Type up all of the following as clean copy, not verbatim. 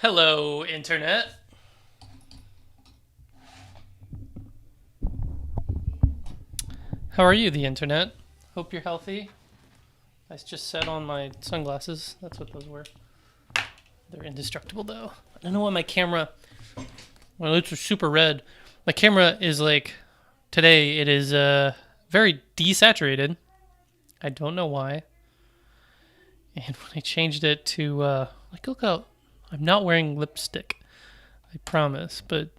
Hello, Internet. How are you, the Internet? Hope you're healthy. I just set on my sunglasses. That's what those were. They're indestructible, though. I don't know why my camera... My lips are super red. My camera is like... Today, it is very desaturated. I don't know why. And when I changed it to... look out. I'm not wearing lipstick. I promise. But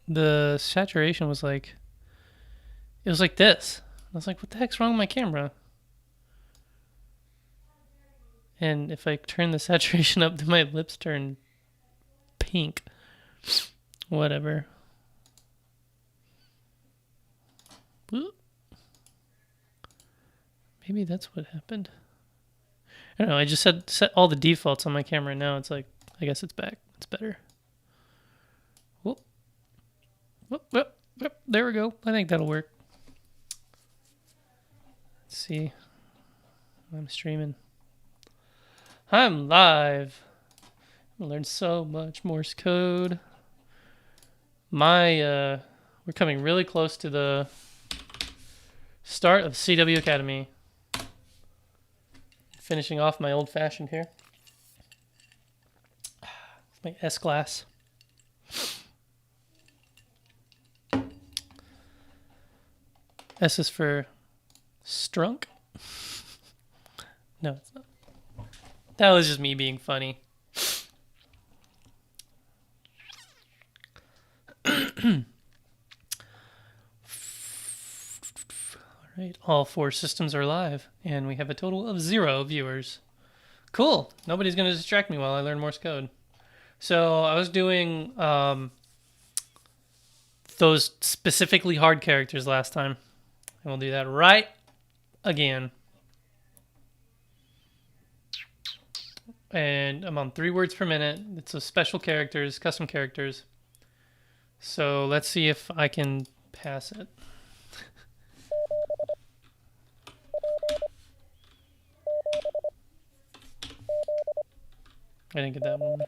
the saturation was like... It was like this. I was like, what the heck's wrong with my camera? And if I turn the saturation up, then my lips turn pink. Whatever. Maybe that's what happened. I don't know. I just set all the defaults on my camera now. It's like, I guess it's back. It's better. Whoop. Whoop, whoop, whoop. There we go. I think that'll work. Let's see. I'm streaming. I'm live. I learned so much Morse code. We're coming really close to the start of CW Academy. Finishing off my old fashioned here. My S class. S is for strunk. No, it's not. That was just me being funny. Alright, all 4 systems are live, and we have a total of 0 viewers. Cool. Nobody's going to distract me while I learn Morse code. So I was doing those specifically hard characters last time. And we'll do that right again. And I'm on 3 words per minute. It's a special characters, custom characters. So let's see if I can pass it. I didn't get that one.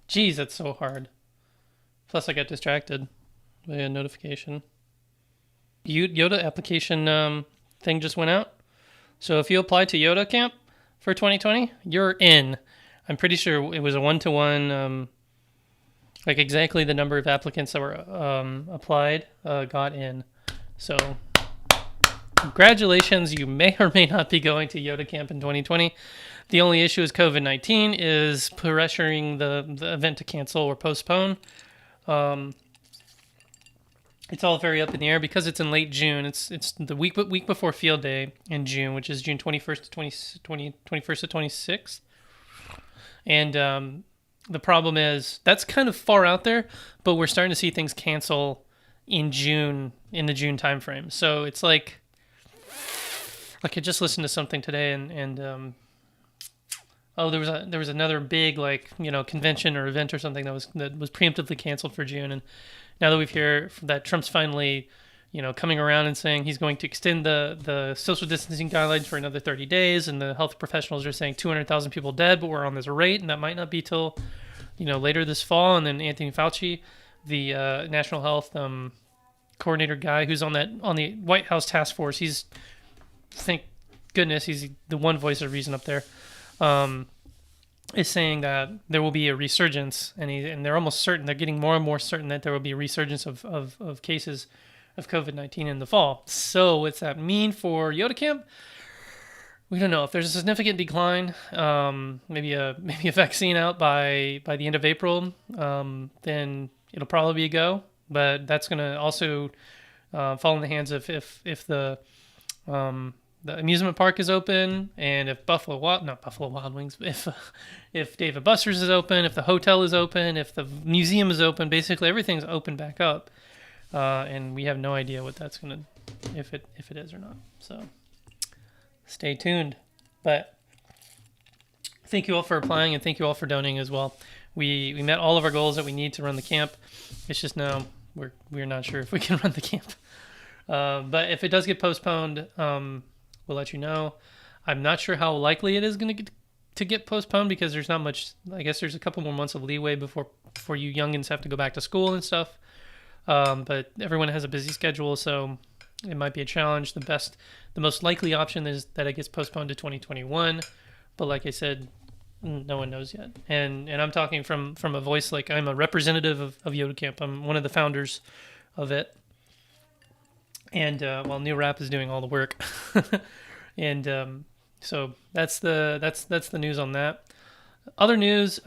Jeez, that's so hard. Plus, I got distracted by a notification. Yoda application thing just went out. So if you apply to Yoda Camp for 2020, you're in. I'm pretty sure it was a 1-to-1, like exactly the number of applicants that were applied got in. So congratulations, you may or may not be going to Yoda Camp in 2020. The only issue is COVID-19 is pressuring the event to cancel or postpone. It's all very up in the air because it's in late June. It's the week before Field Day in June, which is June 21st to 21st to 26th. And the problem is that's kind of far out there, but we're starting to see things cancel in June, in the June timeframe. So it's like I just listened to something today, and there was another big convention or event or something that was preemptively canceled for June, and now that we've heard that Trump's finally coming around and saying he's going to extend the social distancing guidelines for another 30 days, and the health professionals are saying 200,000 people dead, but we're on this rate, and that might not be till later this fall. And then Anthony Fauci, the national health coordinator guy who's on the White House task force, thank goodness he's the one voice of reason up there, is saying that there will be a resurgence, and they're almost certain, they're getting more and more certain that there will be a resurgence of cases of COVID-19 in the fall. So what's that mean for Yoda Camp? we don't know if there's a significant decline, maybe a vaccine out by the end of April, then it'll probably be a go. But that's going to also fall in the hands of if the amusement park is open, and if Buffalo Wild Wings, if Dave & Buster's is open, if the hotel is open, if the museum is open, basically everything's open back up, and we have no idea what that's gonna, if it is or not. So stay tuned. But thank you all for applying, and thank you all for donating as well. We met all of our goals that we need to run the camp. It's just now we're not sure if we can run the camp. But if it does get postponed, we'll let you know. I'm not sure how likely it is going to get postponed, because there's not much. I guess there's a couple more months of leeway before you youngins have to go back to school and stuff. But everyone has a busy schedule, so it might be a challenge. The most likely option is that it gets postponed to 2021. But like I said, no one knows yet. And I'm talking from a voice, like I'm a representative of Yoda Camp. I'm one of the founders of it. And while New Rap is doing all the work. And so that's the news on that. Other news,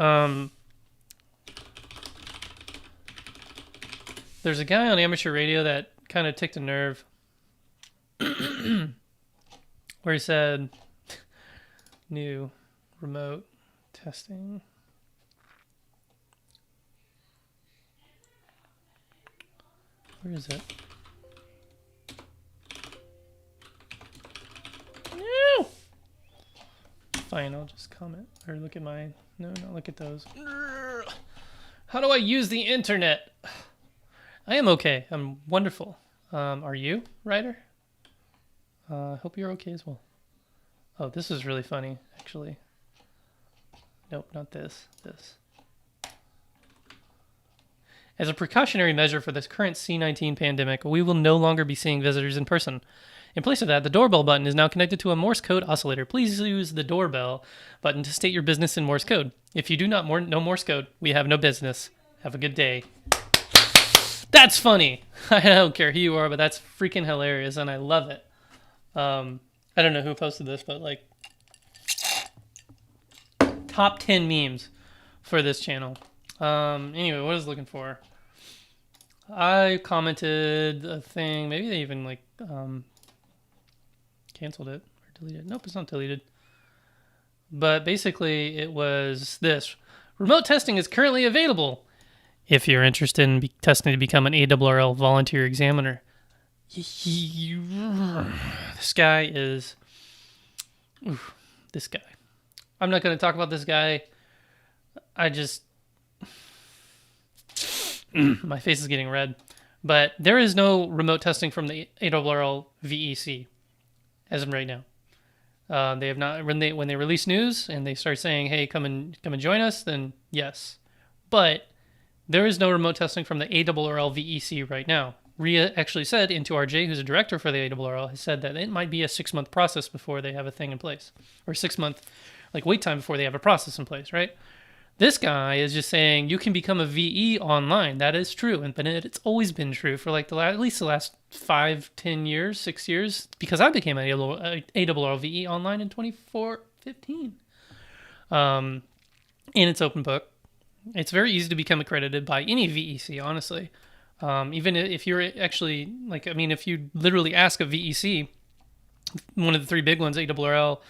there's a guy on amateur radio that kind of ticked a nerve, where he said, new remote testing. Where is it? No! Fine, I'll just comment or look at my. No, not look at those. How do I use the internet? I am okay. I'm wonderful. Are you, Ryder? I hope you're okay as well. Oh, this is really funny, actually. Nope, not this. This. As a precautionary measure for this current C-19 pandemic, we will no longer be seeing visitors in person. In place of that, the doorbell button is now connected to a Morse code oscillator. Please use the doorbell button to state your business in Morse code. If you do not know Morse code, we have no business. Have a good day. That's funny. I don't care who you are, but that's freaking hilarious, and I love it. I don't know who posted this, but like top 10 memes for this channel. Anyway, what I was looking for? I commented a thing. Maybe they even like canceled it or deleted it. Nope, it's not deleted. But basically, it was this: remote testing is currently available if you're interested in testing to become an ARRL volunteer examiner. This guy is... Oof, this guy. I'm not going to talk about this guy. I just... my face is getting red. But there is no remote testing from the ARRL VEC as of right now. They have not... When they release news and they start saying, hey, come and join us, then yes. But there is no remote testing from the ARRL VEC right now. Rhea actually said, Into2RJ, who's a director for the ARRL, has said that it might be a 6-month process before they have a thing in place. Or 6-month wait time before they have a process in place, right? This guy is just saying you can become a VE online. That is true. But it's always been true for at least the last 5, 10 years, 6 years, because I became an ARRL VE online in 2015. And it's open book. It's very easy to become accredited by any VEC, honestly. Even if you're actually, if you literally ask a VEC, one of the 3 big ones, ARRL,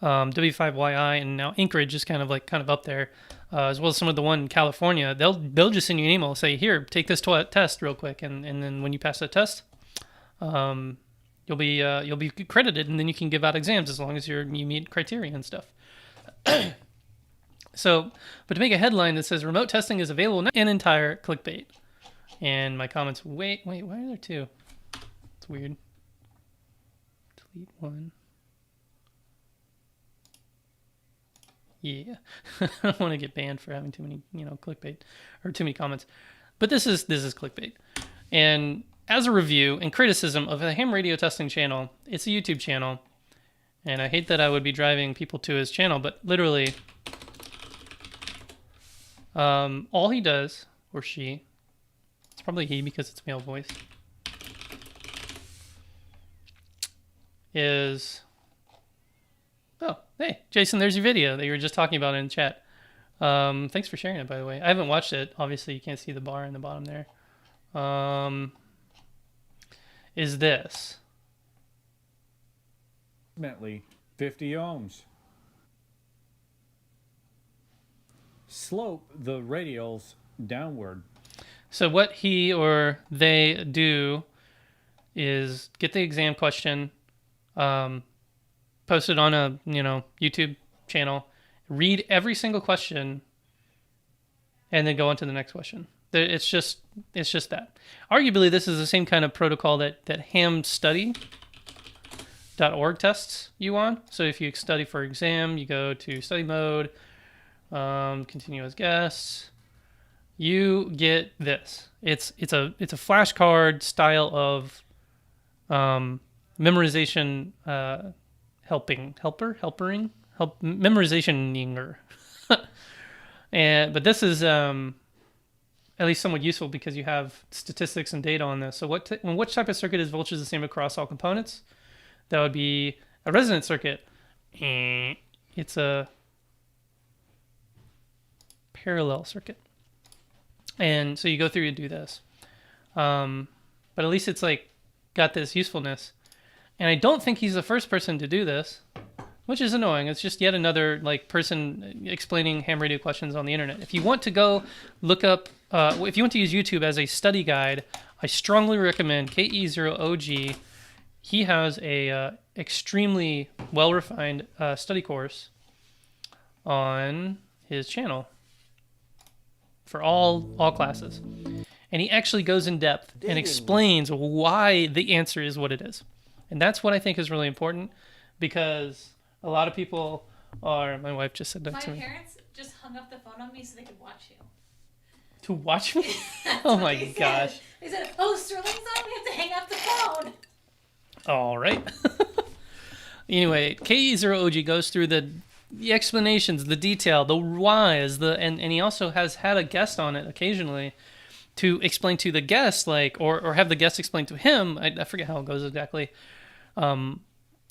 W5YI, and now Anchorage is kind of up there, as well as some of the one in California, they'll just send you an email, say, here, take this test real quick, and then when you pass that test, you'll be accredited, and then you can give out exams as long as you meet criteria and stuff. So, but to make a headline that says remote testing is available now, an entire clickbait. And my comments, wait, why are there 2? It's weird. Delete 1. Yeah. I don't want to get banned for having too many, clickbait or too many comments. But this is clickbait. And as a review and criticism of the ham radio testing channel, it's a YouTube channel. And I hate that I would be driving people to his channel, but literally all he does, or she, it's probably he because it's male voice, is Hey, Jason, there's your video that you were just talking about in chat. Thanks for sharing it, by the way. I haven't watched it. Obviously, you can't see the bar in the bottom there. Is this? Approximately 50 ohms. Slope the radials downward. So what he or they do is get the exam question, post it on a YouTube channel, read every single question, and then go on to the next question. It's just that. Arguably, this is the same kind of protocol that hamstudy.org tests you on. So if you study for exam, you go to study mode, continue as guests. You get this. It's a flashcard style of memorization memorizationing. But this is at least somewhat useful because you have statistics and data on this. So which type of circuit is voltage the same across all components? That would be a resonant circuit. It's a parallel circuit. And so you go through and do this. But at least it's like got this usefulness. And I don't think he's the first person to do this, which is annoying. It's just yet another like person explaining ham radio questions on the internet. If you want to go look up, if you want to use YouTube as a study guide, I strongly recommend K0G. He has a extremely well-refined study course on his channel for all classes. And he actually goes in depth and explains why the answer is what it is. And that's what I think is really important, because a lot of people are... My wife just said that to me. My parents just hung up the phone on me so they could watch you. To watch me? Oh my gosh. They said, oh, Sterling's on, we have to hang up the phone. All right. Anyway, K0OG goes through the explanations, the detail, the whys, and he also has had a guest on it occasionally to explain to the guest, like, or have the guest explain to him. I forget how it goes exactly.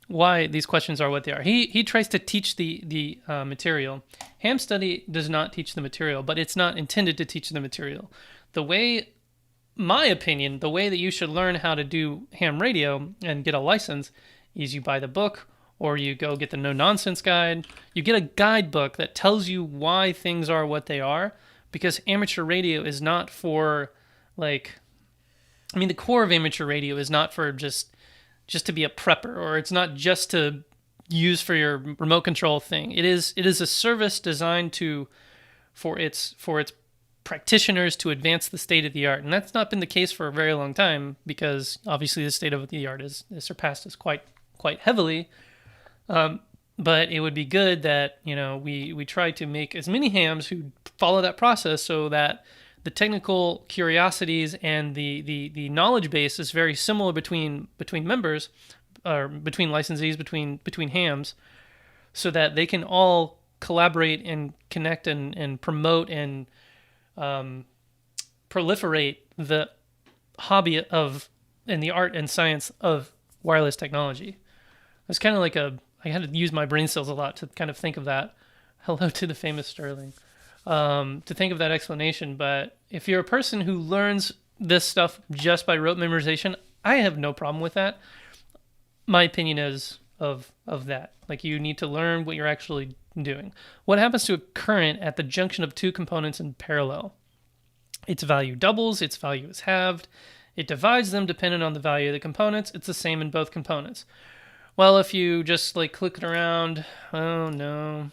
Why these questions are what they are. He tries to teach the material. Ham study does not teach the material, but it's not intended to teach the material. My opinion, the way that you should learn how to do ham radio and get a license is you buy the book, or you go get the no nonsense guide. You get a guidebook that tells you why things are what they are, because amateur radio is not for the core of amateur radio is not for just to be a prepper, or it's not just to use for your remote control thing. It is a service designed for its practitioners to advance the state of the art. And that's not been the case for a very long time, because obviously the state of the art is surpassed us quite heavily. But it would be good that, we try to make as many hams who follow that process, so that the technical curiosities and the knowledge base is very similar between members, or between licensees, between hams, so that they can all collaborate and connect and promote and proliferate the hobby and the art and science of wireless technology. It's kind of like I had to use my brain cells a lot to kind of think of that. Hello to the famous Sterling. To think of that explanation. But if you're a person who learns this stuff just by rote memorization, I have no problem with that. My opinion is of that. Like, you need to learn what you're actually doing. What happens to a current at the junction of two components in parallel? Its value doubles, its value is halved. It divides them dependent on the value of the components. It's the same in both components. Well, if you just click it around, oh, no.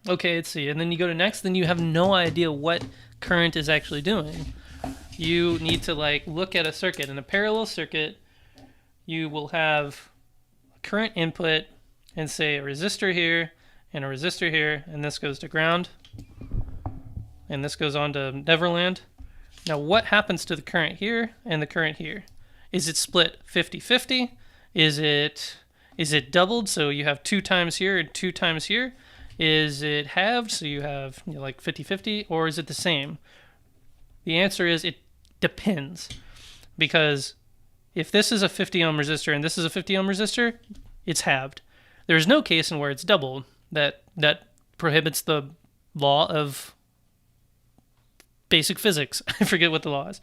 Okay, let's see. And then you go to next, then you have no idea what current is actually doing. You need to look at a circuit. In a parallel circuit, you will have a current input and say a resistor here and a resistor here, and this goes to ground, and this goes on to Neverland. Now, what happens to the current here and the current here? Is it split 50-50? Is it doubled, so you have 2 times here and 2 times here? Is it halved, so you have 50-50, or is it the same? The answer is it depends, because if this is a 50 ohm resistor and this is a 50 ohm resistor, it's halved. There is no case in where it's doubled that prohibits the law of basic physics. I forget what the law is.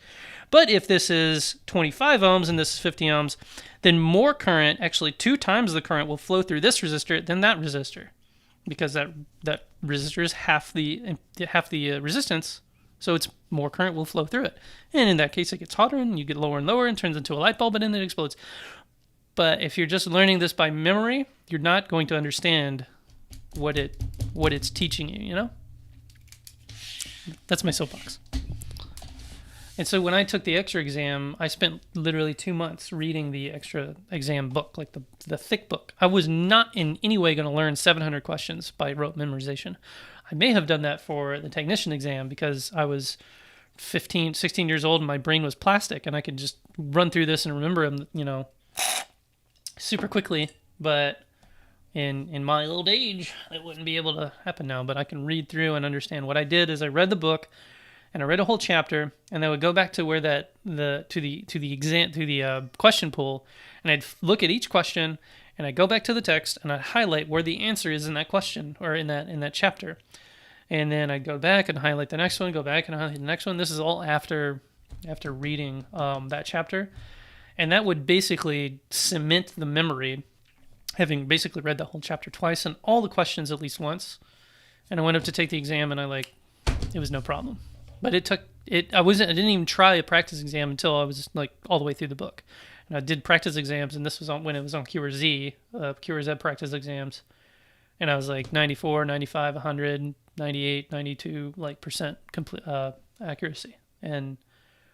But if this is 25 ohms and this is 50 ohms, then more current, actually 2 times the current, will flow through this resistor than that resistor, because that resistor is half the resistance, so it's more current will flow through it. And in that case, it gets hotter and you get lower and lower and turns into a light bulb and then it explodes. But if you're just learning this by memory, you're not going to understand what it's teaching you, you know? That's my soapbox. And so when I took the extra exam, I spent literally 2 months reading the extra exam book, like the thick book. I was not in any way going to learn 700 questions by rote memorization. I may have done that for the technician exam because I was 15, 16 years old and my brain was plastic and I could just run through this and remember them, you know, super quickly. But in my old age, it wouldn't be able to happen now. But I can read through and understand. What I did is I read the book and I read a whole chapter, and I would go back to where the question pool, and I'd look at each question, and I'd go back to the text, and I'd highlight where the answer is in that question or in that chapter, and then I'd go back and highlight the next one, go back and highlight the next one. This is all after reading that chapter, and that would basically cement the memory, having basically read the whole chapter twice and all the questions at least once. And I went up to take the exam, and it was no problem. But it took it. I didn't even try a practice exam until I was like all the way through the book. And I did practice exams, and this was when it was on QRZ practice exams. And I was like 94, 95, 100, 98, 92 like percent complete accuracy. And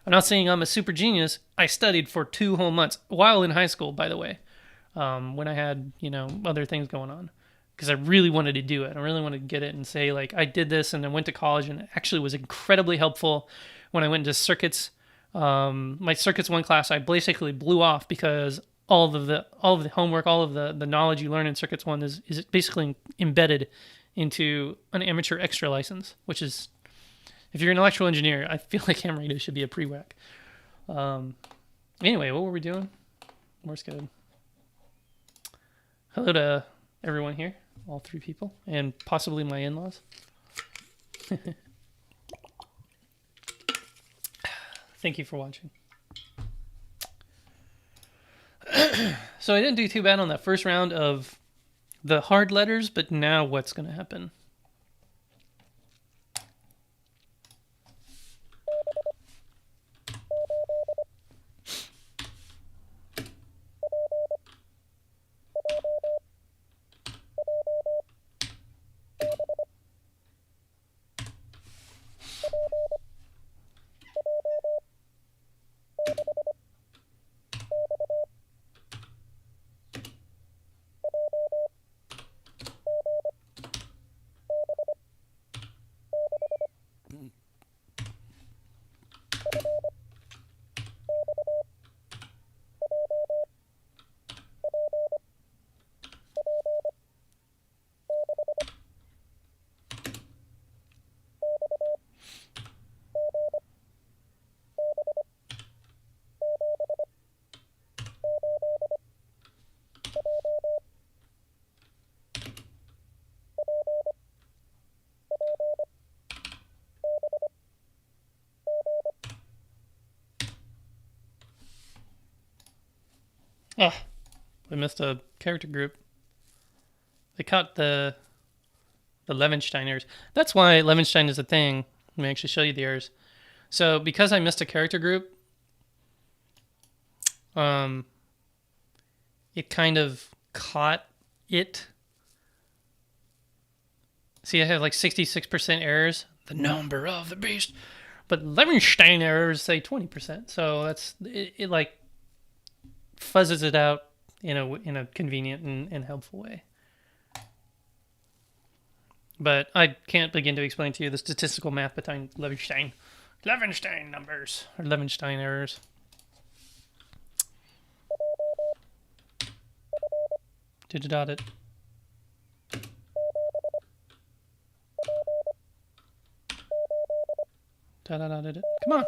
I'm not saying I'm a super genius. I studied for 2 whole months while in high school, by the way, when I had, you know, other things going on. Because I really wanted to do it. I really wanted to get it and say, like, I did this and I went to college, and it actually was incredibly helpful when I went into circuits. My circuits 1 class, I basically blew off because all of the homework, all of the knowledge you learn in circuits 1 is basically embedded into an amateur extra license, which is, if you're an electrical engineer, I feel like ham radio should be a prereq. Anyway, what were we doing? Morse code. Hello to everyone here. All 3 people, and possibly my in-laws. Thank you for watching. So I didn't do too bad on that first round of the hard letters, but now what's going to happen? Oh, we missed a character group. They caught the Levenstein errors. That's why Levenstein is a thing. Let me actually show you the errors. So because I missed a character group, it kind of caught it. See, I have like 66% errors, the number of the beast. But Levenstein errors say 20%. So that's it like fuzzes it out in a convenient and helpful way. But I can't begin to explain to you the statistical math behind Levenstein numbers or Levenstein errors. Digidot it. Da-da-da-da-da. Come on.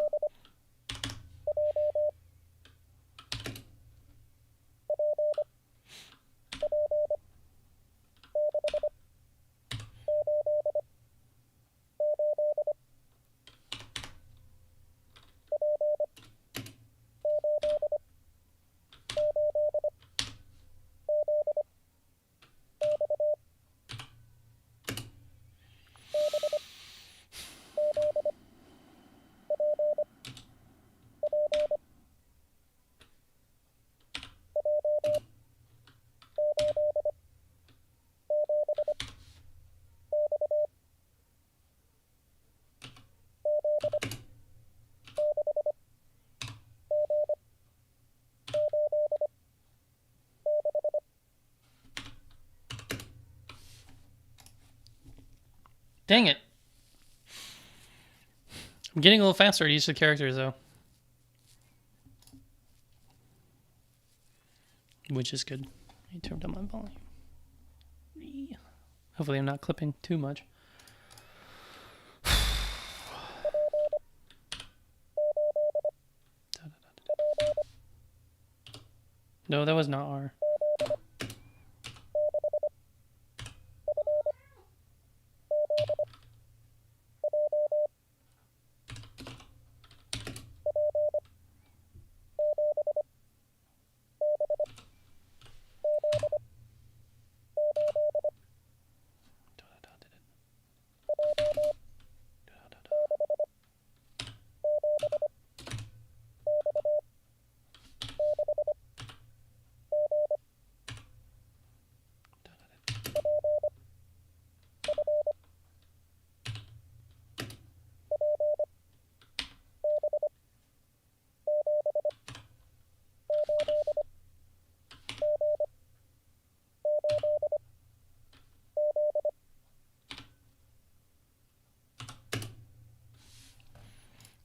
Dang it. I'm getting a little faster at each of the characters, though. Which is good. I turned down my volume. Hopefully I'm not clipping too much. No, that was not R.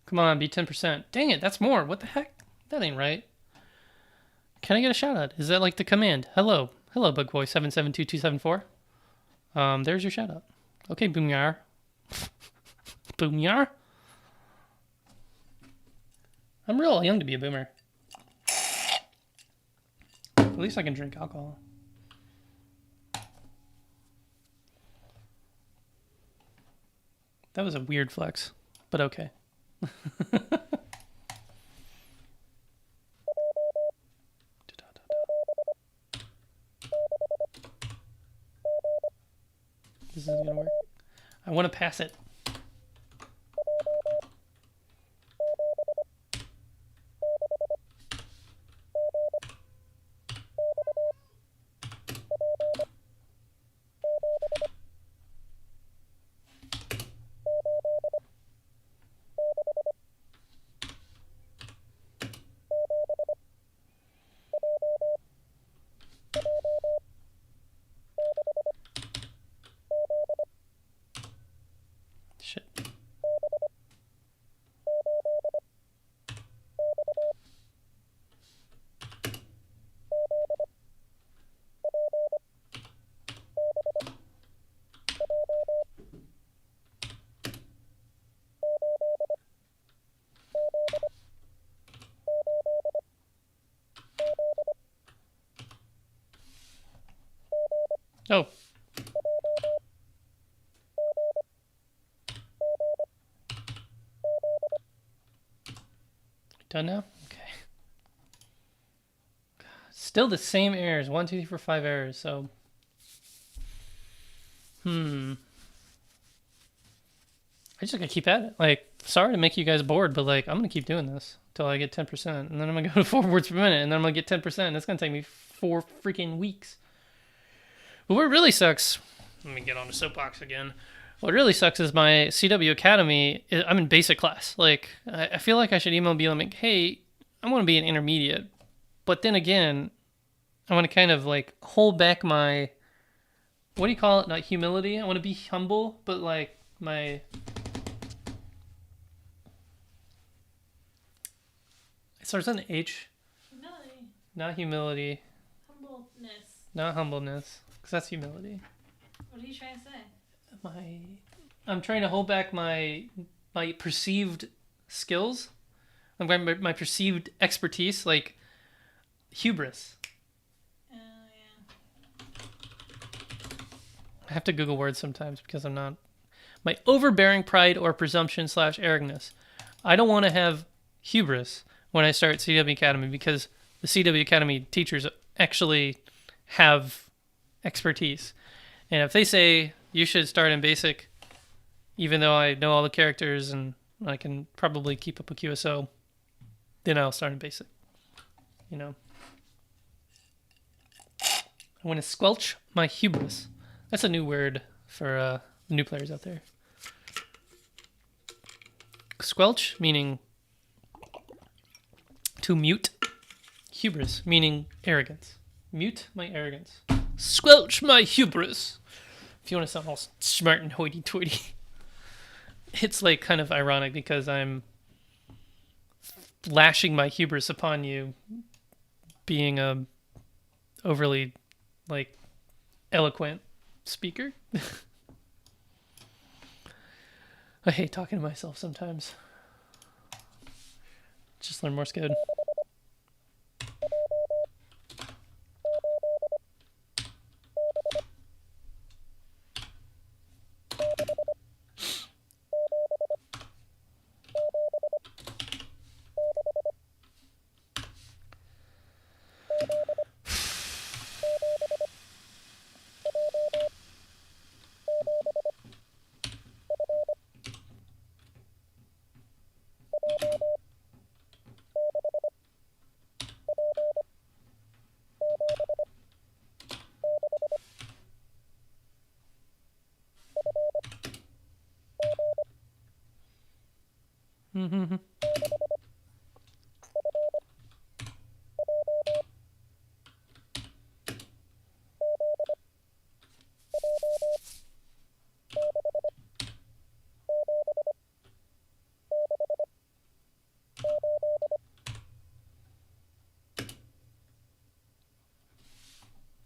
Come on, be 10%. Dang it, that's more. What the heck? That ain't right. Can I get a shout out? Is that like the command? Hello. Hello, Bugboy772274. There's your shout out. Okay, Boomyar. Boomyar? I'm real young to be a boomer. At least I can drink alcohol. That was a weird flex, but okay. This isn't gonna work. I want to pass it. Shit. Oh. Done now? Okay. Still the same errors. 1, 2, 3, 4, 5 errors. So, I just gotta keep at it. Like, sorry to make you guys bored, but like, I'm gonna keep doing this until I get 10%, and then I'm gonna go to 4 words per minute, and then I'm gonna get 10%. That's gonna take me 4 freaking weeks. But what really sucks, let me get on the soapbox again. What really sucks is my CW Academy, I'm in basic class. Like, I feel like I should email be like, hey, I want to be an intermediate. But then again, I want to kind of like hold back my, what do you call it? Not humility. I want to be humble, but like my, it starts on H. Humility. Not humility. Humbleness. Not humbleness. Because that's humility. What are you trying to say? I'm trying to hold back my perceived skills. I'm going my perceived expertise, like hubris. Yeah. I have to Google words sometimes because I'm not. My overbearing pride or presumption / arrogance. I don't want to have hubris when I start CW Academy because the CW Academy teachers actually have expertise. And if they say you should start in basic, even though I know all the characters and I can probably keep up a QSO, then I'll start in basic. You know? I want to squelch my hubris. That's a new word for new players out there. Squelch, meaning to mute. Hubris, meaning arrogance. Mute my arrogance. Squelch my hubris. if you want to sound all smart and hoity-toity, it's like kind of ironic because I'm lashing my hubris upon you being a overly like eloquent speaker. I hate talking to myself sometimes. Just learn Morse code. Mm-hmm.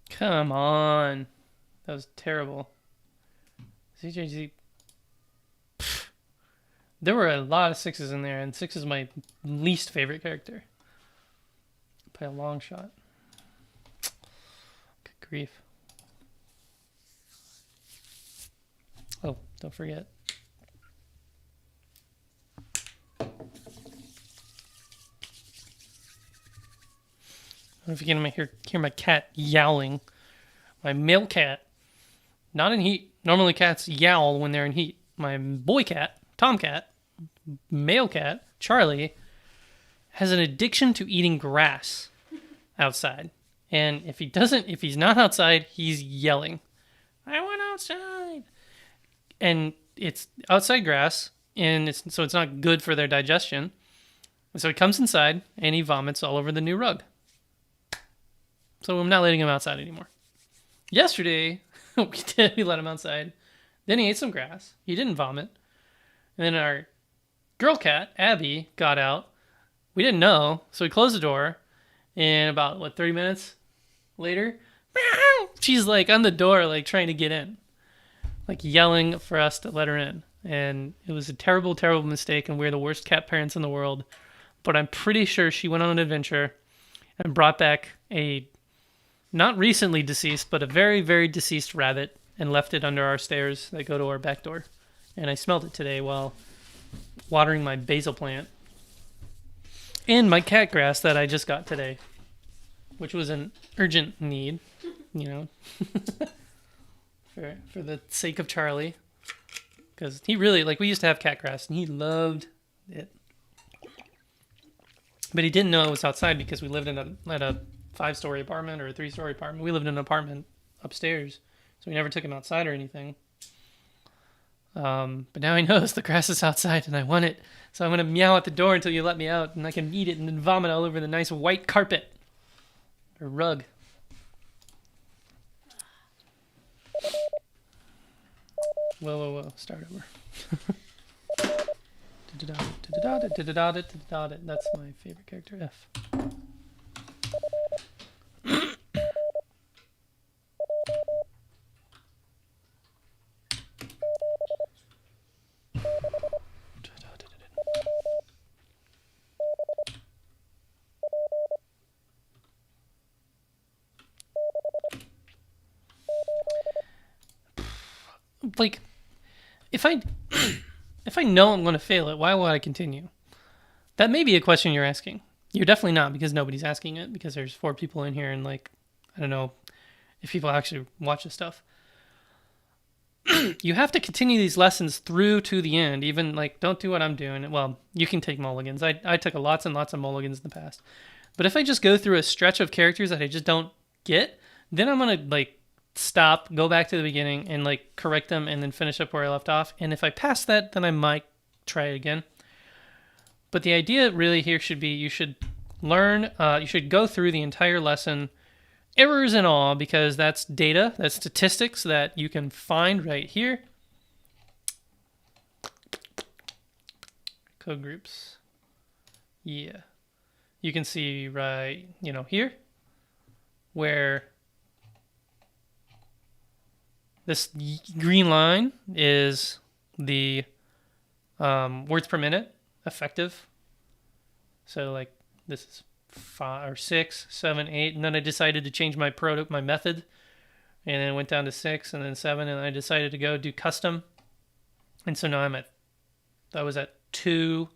Come on. That was terrible. CJZ. There were a lot of 6s in there, and 6 is my least favorite character. By a long shot. Good grief. Oh, don't forget. I don't know if you can hear my cat yowling. My male cat, not in heat. Normally cats yowl when they're in heat. My boy cat, Tomcat, male cat, Charlie, has an addiction to eating grass outside. And if he's not outside, he's yelling, I want outside. And it's outside grass, and so it's not good for their digestion. And so he comes inside, and he vomits all over the new rug. So I'm not letting him outside anymore. Yesterday, we let him outside. Then he ate some grass. He didn't vomit. And then our girl cat, Abby, got out. We didn't know, so we closed the door. And about, 30 minutes later, she's like on the door, like trying to get in. Like yelling for us to let her in. And it was a terrible, terrible mistake, and we're the worst cat parents in the world. But I'm pretty sure she went on an adventure and brought back a not recently deceased, but a very, very deceased rabbit and left it under our stairs that go to our back door. And I smelled it today while watering my basil plant. And my cat grass that I just got today, which was an urgent need, for the sake of Charlie. Because he really, we used to have cat grass, and he loved it. But he didn't know it was outside because we lived at a 5-story apartment or a 3-story apartment. We lived in an apartment upstairs, so we never took him outside or anything. But now he knows the grass is outside and I want it. So I'm going to meow at the door until you let me out, and I can eat it and then vomit all over the nice white carpet or rug. Whoa. Start over. That's my favorite character, F. If I know I'm going to fail it, why would I continue? That may be a question you're asking. You're definitely not, because nobody's asking it, because there's 4 people in here, and I don't know if people actually watch this stuff. You have to continue these lessons through to the end. Even don't do what I'm doing. Well, you can take mulligans. I took lots and lots of mulligans in the past. But if I just go through a stretch of characters that I just don't get, then I'm going to stop, go back to the beginning, and correct them, and then finish up where I left off. And if I pass that, then I might try it again. But the idea really here should be you should learn, you should go through the entire lesson errors and all, because that's data, that's statistics that you can find right here. Code groups. Yeah. You can see right, here, where this green line is the words per minute effective. So like this is 5 or 6, 7, 8, and then I decided to change my method, and then it went down to 6 and then 7, and I decided to go do custom, and so now I was at 2,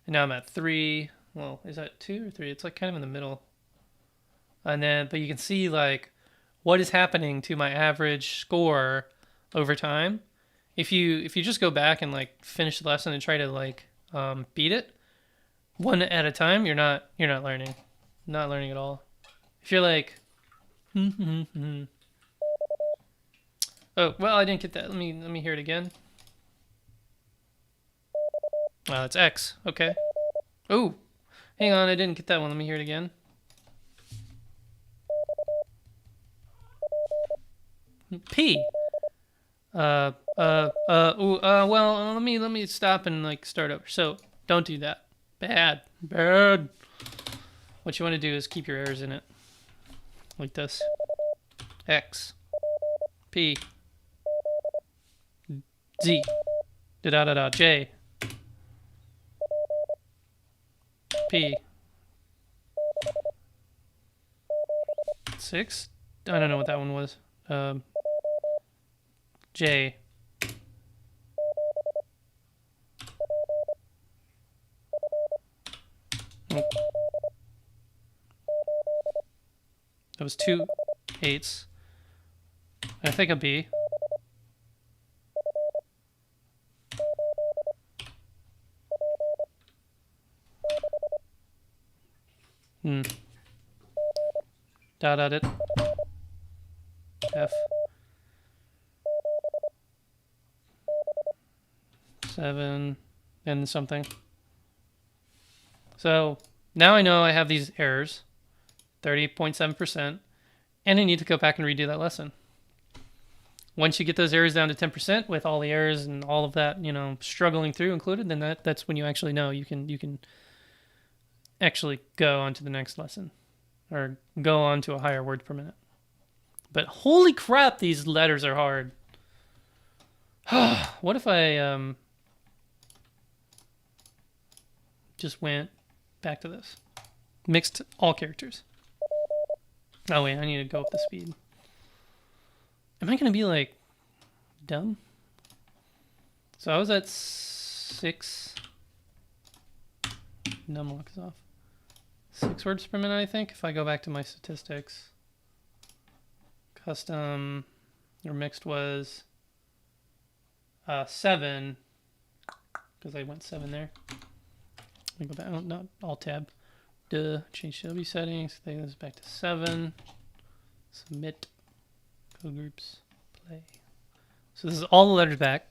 and now I'm at 3. Well, is that 2 or 3? It's like kind of in the middle. And then, but you can see like what is happening to my average score over time. If you just go back and like finish the lesson and try to like beat it one at a time, you're not learning, not learning at all. If you're like, oh well, I didn't get that. Let me hear it again. It's X. Okay. Oh, hang on, I didn't get that one. Let me hear it again. P. Well, let me stop and like start over. So don't do that. Bad. What you want to do is keep your errors in it, like this. X. P. Z. J. P. 6. I don't know what that one was. J. Oh. That was 2 8s. I think a B. Dot it. F. 7 and something. So now I know I have these errors, 30.7%, and I need to go back and redo that lesson. Once you get those errors down to 10% with all the errors and all of that, struggling through included, then that's when you actually know you can actually go on to the next lesson or go on to a higher words per minute. But holy crap, these letters are hard. What if I just went back to this? Mixed all characters. Oh wait, I need to go up the speed. Am I going to be like dumb? So I was at 6. Numlock is off. 6 words per minute, I think. If I go back to my statistics. Custom or mixed was 7, because I went 7 there. Let me go back. Oh, not Alt Tab. Change W settings. Take this back to 7. Submit. Code groups. Play. So this is all the letters back.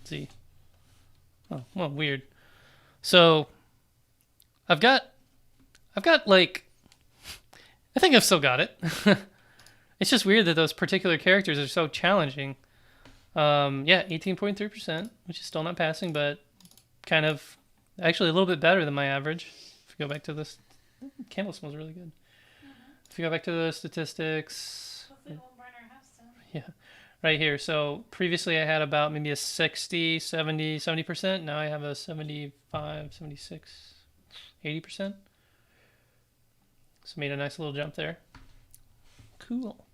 Z. Oh, well, weird. So I've got like, I think I've still got it. It's just weird that those particular characters are so challenging. Yeah, 18.3%, which is still not passing, but kind of actually a little bit better than my average. If you go back to this, candle smells really good. If you go back to the statistics, Hopefully it won't burn our house down. Yeah, right here. So previously I had about maybe a 60, 70, 70%. Now I have a 75, 76, 80%. So made a nice little jump there. Cool.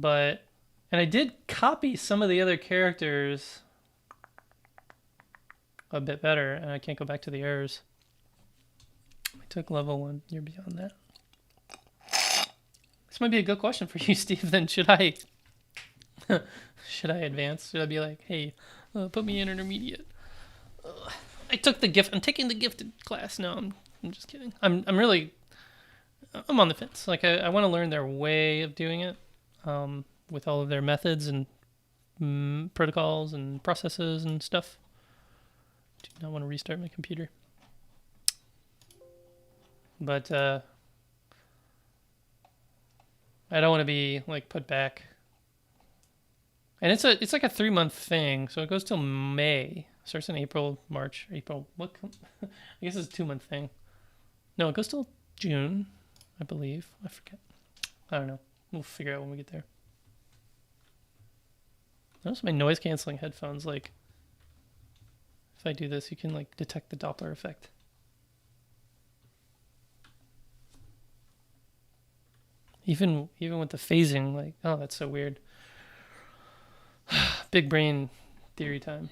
And I did copy some of the other characters a bit better, and I can't go back to the errors. I took level 1. You're beyond that. This might be a good question for you, Steve. Then should I advance? Should I be like, hey, put me in intermediate? I took the gift. I'm taking the gifted class. No, I'm just kidding. I'm on the fence. Like I want to learn their way of doing it, with all of their methods and protocols and processes and stuff. Do not want to restart my computer. But I don't want to be like put back. And it's like a 3-month thing, so it goes till May. Starts in April, March, April. I guess it's a 2-month thing. No, it goes till June, I believe. I forget. I don't know. We'll figure out when we get there. Notice my noise canceling headphones. Like, if I do this, you can like detect the Doppler effect. Even with the phasing, like, oh, that's so weird. Big brain theory time.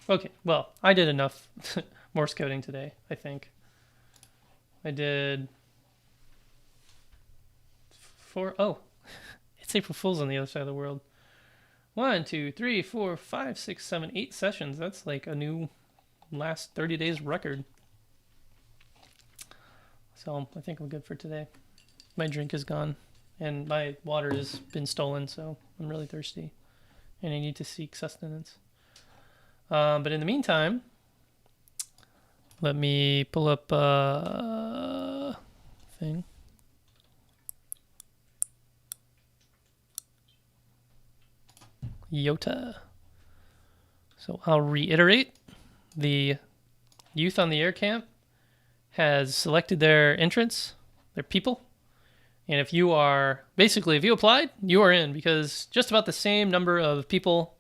Okay, well, I did enough Morse coding today, I think. I did 4. Oh, it's April Fool's on the other side of the world. 1, 2, 3, 4, 5, 6, 7, 8 sessions. That's like a new last 30 days record. So I think I'm good for today. My drink is gone, and my water has been stolen, so I'm really thirsty, and I need to seek sustenance. But in the meantime, let me pull up a thing. YOTA. So I'll reiterate. The youth on the air camp has selected their entrants, their people. And if you applied, you are in, because just about the same number of people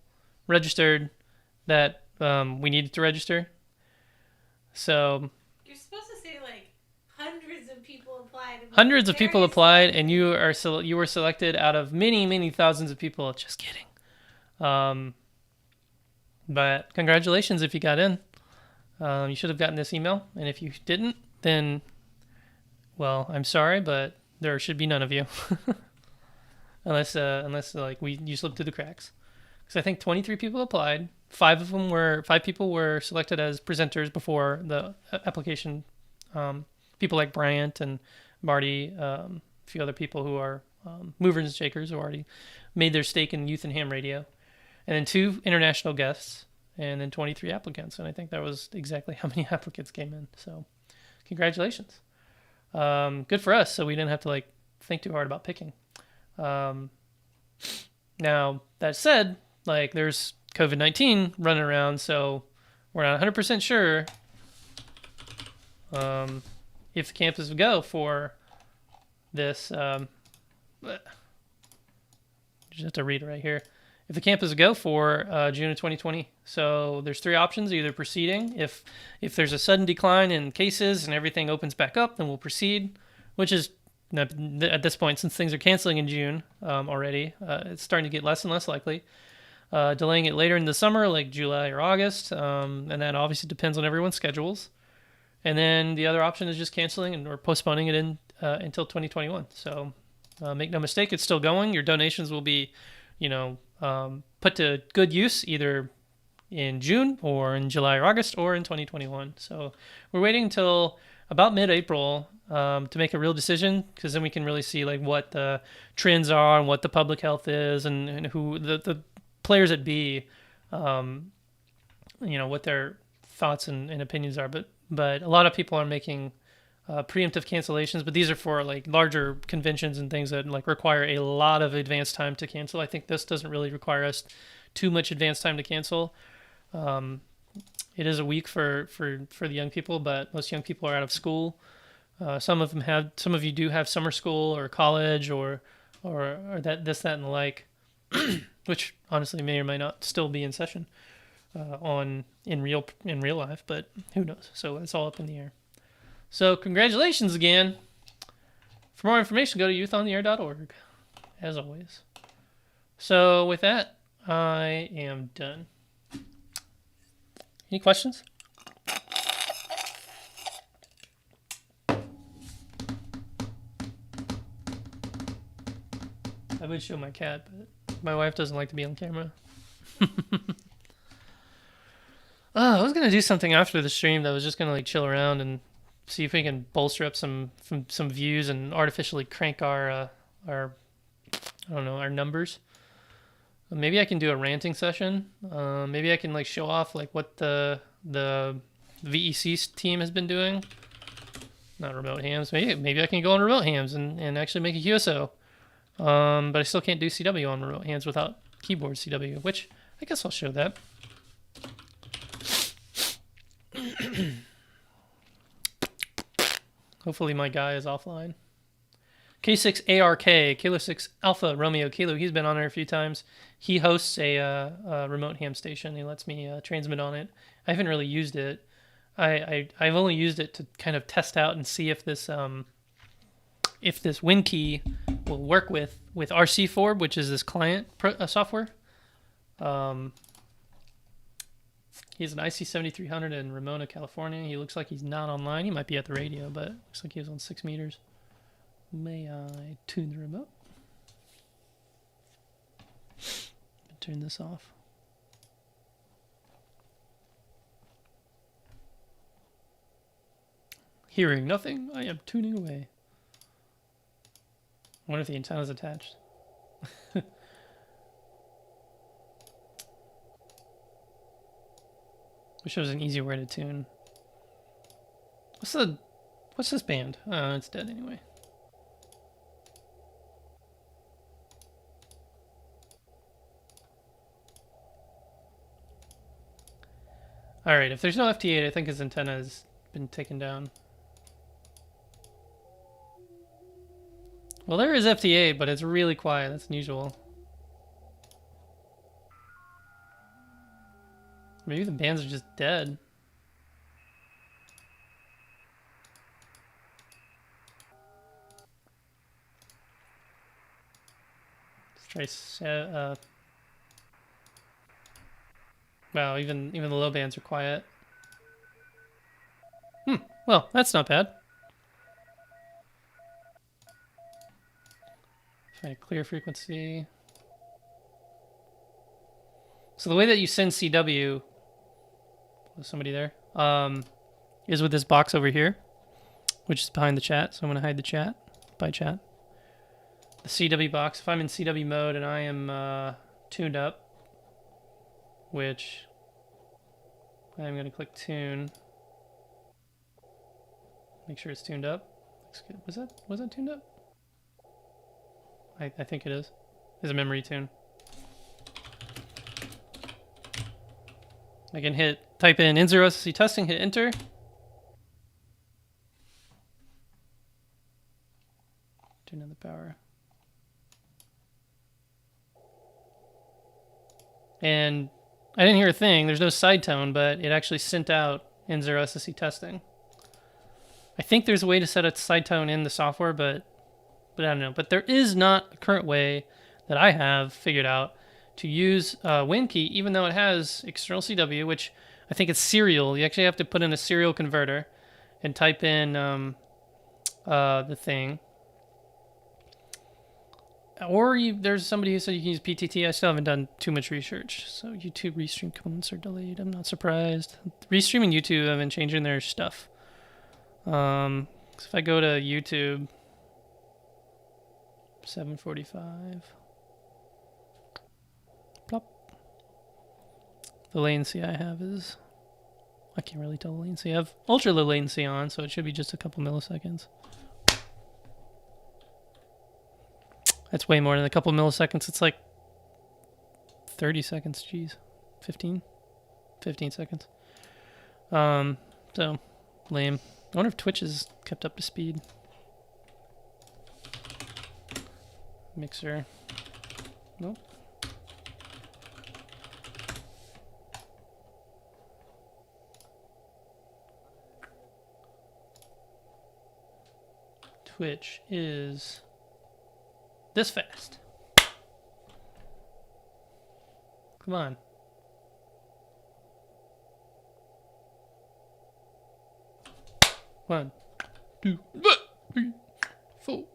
registered that we needed to register. So You're supposed to say like hundreds of people applied. Hundreds of people applied, and you were selected out of many, many thousands of people. Just kidding. But congratulations if you got in. You should have gotten this email, and if you didn't, then, well, I'm sorry, but there should be none of you, unless like you slipped through the cracks. Because I think 23 people applied. 5 people were selected as presenters before the application. People like Bryant and Marty, a few other people who are movers and shakers who already made their stake in youth and ham radio, and then 2 international guests, and then 23 applicants. And I think that was exactly how many applicants came in. So congratulations. Good for us. So we didn't have to like think too hard about picking. Now that said, like there's COVID-19 running around, so we're not 100% sure if the camp is a go for this. Just have to read it right here. If the camp is a go for June of 2020. So there's 3 options: either proceeding. If there's a sudden decline in cases and everything opens back up, then we'll proceed, which is at this point, since things are canceling in June already, it's starting to get less and less likely. Delaying it later in the summer, like July or August, and that obviously depends on everyone's schedules. And then the other option is just canceling or postponing it until 2021. So make no mistake, it's still going. Your donations will be, put to good use either in June or in July or August or in 2021. So we're waiting until about mid-April to make a real decision, because then we can really see like what the trends are and what the public health is, and who the players at B, what their thoughts and opinions are. But a lot of people are making preemptive cancellations, but these are for like larger conventions and things that like require a lot of advance time to cancel. I think this doesn't really require us too much advance time to cancel. It is a week for the young people, but most young people are out of school Some of you do have summer school or college or that this, that, and the like, which honestly may or may not still be in session in real life, but who knows? So it's all up in the air. So congratulations again. For more information, go to youthontheair.org, as always. So with that, I am done. Any questions? I would show my cat, but my wife doesn't like to be on camera. I was gonna do something after the stream that was just gonna like chill around and see if we can bolster up some views and artificially crank our I don't know, our numbers. Maybe I can do a ranting session. Maybe I can like show off like what the VEC team has been doing. Not RemoteHams. Maybe I can go on RemoteHams and actually make a QSO. But I still can't do CW on RemoteHams without keyboard CW, which I guess I'll show that. Hopefully my guy is offline. K6ARK, Kilo 6 Alpha Romeo Kilo. He's been on there a few times. He hosts a remote ham station. He lets me transmit on it. I haven't really used it. I've only used it to kind of test out and see if this WinKey will work with RCforb, which is this client software. He's an IC7300 in Ramona, California. He looks like he's not online. He might be at the radio, but looks like he was on 6 meters. May I tune the remote? Turn this off. Hearing nothing, I am tuning away. I wonder if the antenna's attached. Wish there was an easier way to tune. What's this band? Oh, it's dead anyway. Alright, if there's no FT8, I think his antenna has been taken down. Well, there is FT8, but it's really quiet. That's unusual. Maybe the bands are just dead. Let's try. Wow, even the low bands are quiet. Well, that's not bad. Find a clear frequency. So the way that you send CW, was somebody there, is with this box over here, which is behind the chat. So I'm going to hide the chat by chat. The CW box, if I'm in CW mode and I am tuned up, which I'm going to click tune. Make sure it's tuned up. Was that tuned up? I think it is. It's a memory tune. I can type in N0SSC testing, hit enter. Turn on the power. And I didn't hear a thing. There's no side tone, but it actually sent out N0SSC testing. I think there's a way to set a side tone in the software, but I don't know. But there is not a current way that I have figured out to use WinKey, even though it has external CW, which I think it's serial. You actually have to put in a serial converter and type in the thing. Or there's somebody who said you can use PTT. I still haven't done too much research. So YouTube Restream comments are delayed. I'm not surprised. Restream and YouTube have been changing their stuff. So if I go to YouTube, 7:45, plop. The latency I have is, I can't really tell the latency. I have ultra low latency on, so it should be just a couple milliseconds. That's way more than a couple milliseconds. It's like 30 seconds. Jeez, 15 seconds. So lame. I wonder if Twitch is kept up to speed. Mixer. Nope. Twitch is this fast. Come on. One, 2, 3, 4,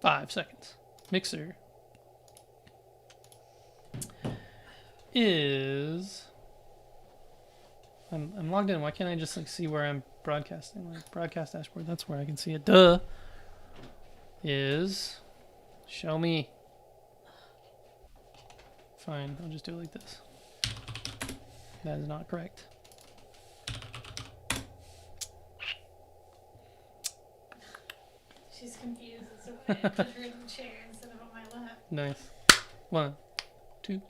5 seconds. Mixer is. I'm logged in. Why can't I just like see where I'm broadcasting? Like broadcast dashboard. That's where I can see it. Duh. Is. Show me. Fine. I'll just do it like this. That is not correct. She's confused as to why I put her in the chair instead of on my lap. Nice. 1, 2,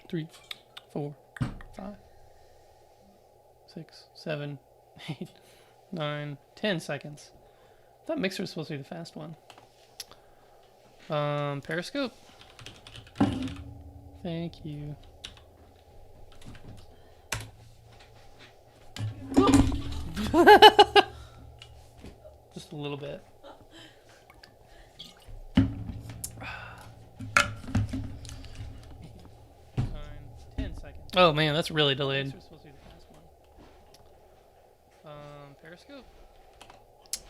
3, 4, 5, 6, 7, 8, 9, 10 seconds. I thought Mixer was supposed to be the fast one. Periscope. Thank you. Just a little bit. 10 seconds. Oh man, that's really delayed. Periscope.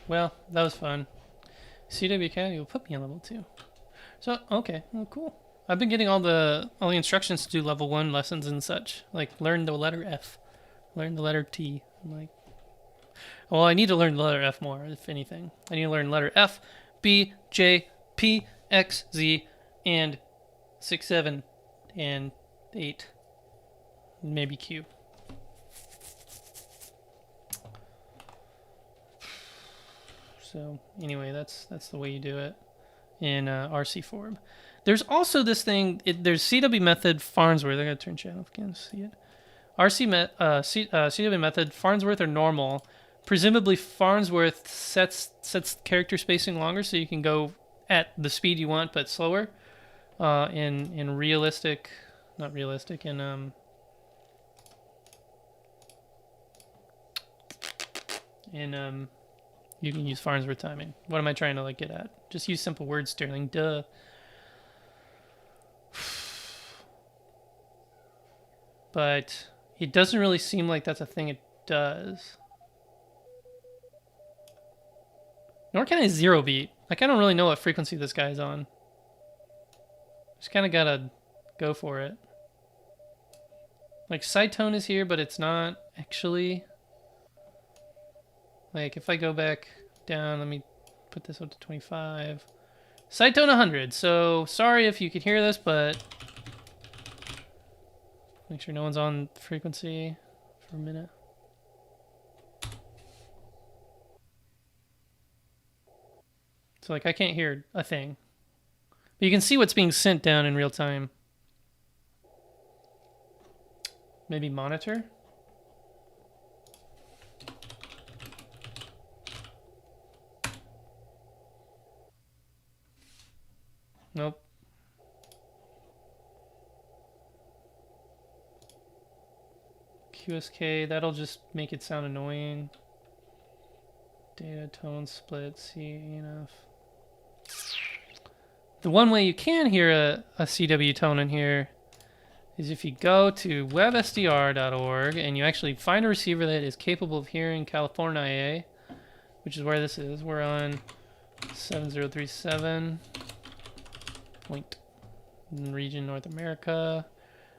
Well, that was fun. CWK, you'll put me on level 2. So okay, well, cool. I've been getting all the instructions to do level 1 lessons and such. Like learn the letter F, learn the letter T. I'm like, well, I need to learn the letter F more, if anything. I need to learn letter F, B, J, P, X, Z, and 6, 7, and 8, maybe Q. So anyway, that's the way you do it in RCforb. There's also this thing. There's CW method Farnsworth. I gotta turn chat off again to see it. CW method Farnsworth or normal. Presumably Farnsworth sets character spacing longer, so you can go at the speed you want but slower. In realistic, not realistic. You can use Farnsworth timing. What am I trying to like get at? Just use simple word steering. Duh. But it doesn't really seem like that's a thing it does. Nor can I 0 beat. Like I don't really know what frequency this guy's on. Just kind of gotta go for it. Like side tone is here, but it's not actually. Like if I go back down, let me put this up to 25. Side tone 100. So sorry if you could hear this, but make sure no one's on frequency for a minute. So like I can't hear a thing. But you can see what's being sent down in real time. Maybe monitor? Nope. QSK, that'll just make it sound annoying. Data, tone, split, C, enough. The one way you can hear a CW tone in here is if you go to websdr.org and you actually find a receiver that is capable of hearing California IA, which is where this is. We're on 7037. Point in region North America.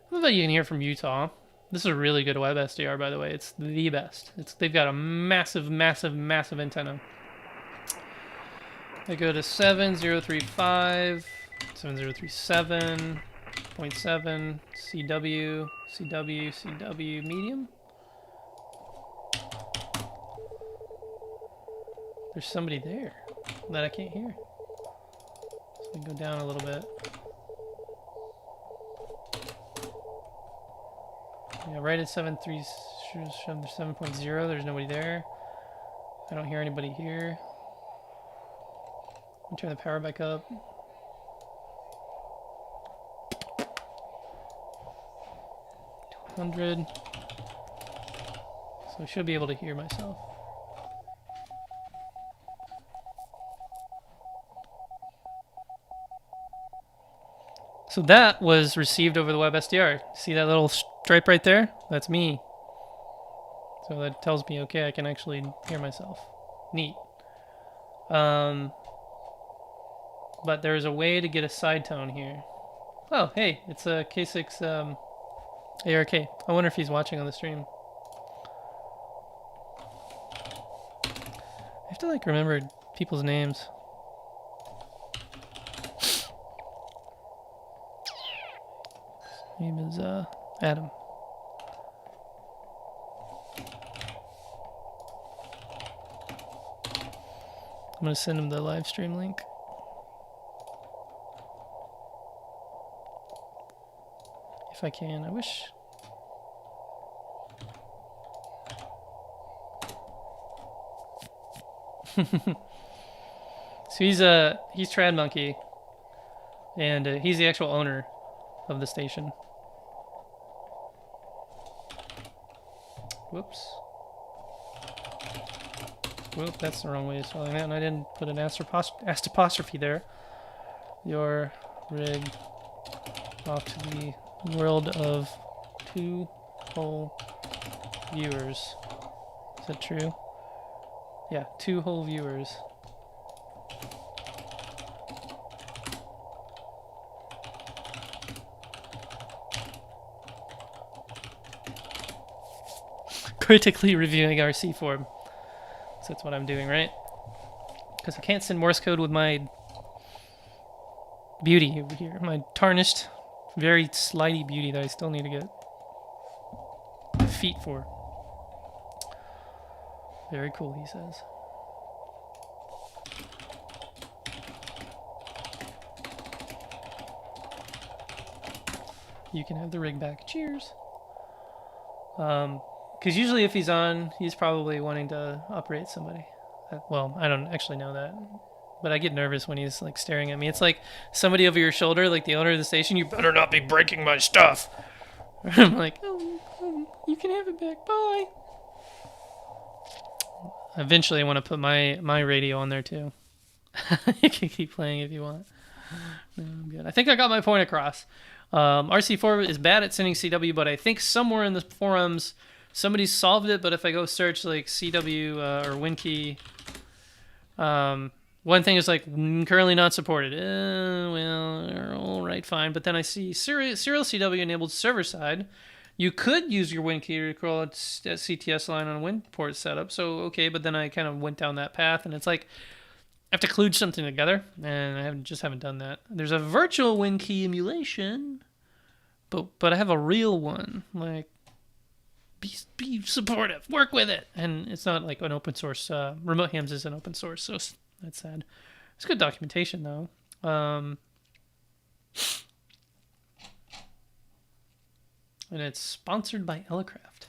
I love that you can hear from Utah. This is a really good web SDR, by the way. It's the best. They've got a massive, massive, massive antenna. I go to 7035, 7037, 0.7, CW, CW, CW, medium. There's somebody there that I can't hear. So we go down a little bit. Yeah, right at 7.0, there's nobody there. I don't hear anybody here. I'll turn the power back up. $200. So I should be able to hear myself. So that was received over the web SDR. See that little stripe right there? That's me. So that tells me, okay, I can actually hear myself. Neat. But there's a way to get a side tone here. Oh, hey, it's a K6 ARK. I wonder if he's watching on the stream. I have to like remember people's names. His name is Adam. I'm gonna send him the live stream link. If I can, I wish. So he's Trad Monkey, and he's the actual owner of the station. Whoops. Whoop, that's the wrong way of spelling that, and I didn't put an apostrophe there. Your rig off to the world of 2 whole viewers. Is that true? Yeah, 2 whole viewers. Critically reviewing RCforb. So that's what I'm doing, right? Because I can't send Morse code with my beauty over here. My tarnished, very slidey beauty that I still need to get feet for. Very cool, he says. You can have the rig back. Cheers. Because usually if he's on, he's probably wanting to operate somebody. Well, I don't actually know that. But I get nervous when he's like staring at me. It's like somebody over your shoulder, like the owner of the station, you better not be breaking my stuff. I'm like, oh, you can have it back. Bye. Eventually I want to put my radio on there too. You can keep playing if you want. No, I'm good. I think I got my point across. RC4 is bad at sending CW, but I think somewhere in the forums somebody solved it. But if I go search like CW or WinKey, one thing is like currently not supported. Well, all right, fine. But then I see serial CW enabled server side. You could use your WinKey to crawl a CTS line on a WinPort setup. So okay, but then I kind of went down that path, and it's like I have to kludge something together, and I haven't done that. There's a virtual WinKey emulation, but I have a real one. Like, be supportive, work with it, and it's not like an open source. RemoteHams is an open source, so that's sad. It's good documentation though. And it's sponsored by Elecraft,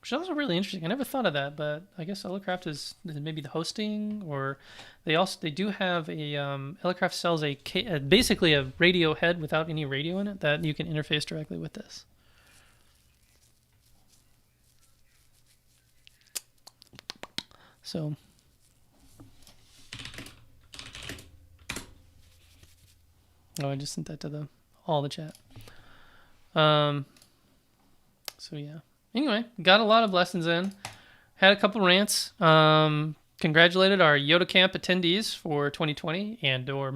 which is also really interesting. I never thought of that, but I guess Elecraft is maybe the hosting, or they do have a Elecraft sells basically a radio head without any radio in it that you can interface directly with this. So I just sent that to all the chat. So yeah. Anyway, got a lot of lessons in. Had a couple rants. Congratulated our Yoda Camp attendees for 2020 and or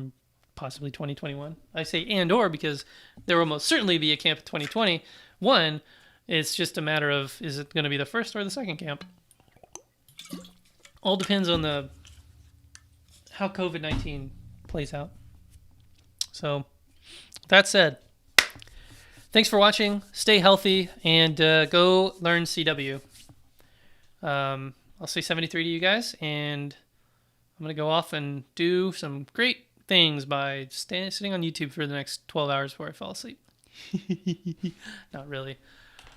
possibly 2021. I say and or because there will most certainly be a camp in 2021. It's just a matter of, is it going to be the first or the second camp? All depends on how COVID-19 plays out. So that said, thanks for watching. Stay healthy and go learn CW. I'll say 73 to you guys, and I'm going to go off and do some great things by sitting on YouTube for the next 12 hours before I fall asleep. Not really.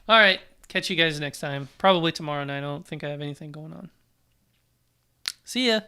All right. catch you guys next time. Probably tomorrow night. I don't think I have anything going on. See ya.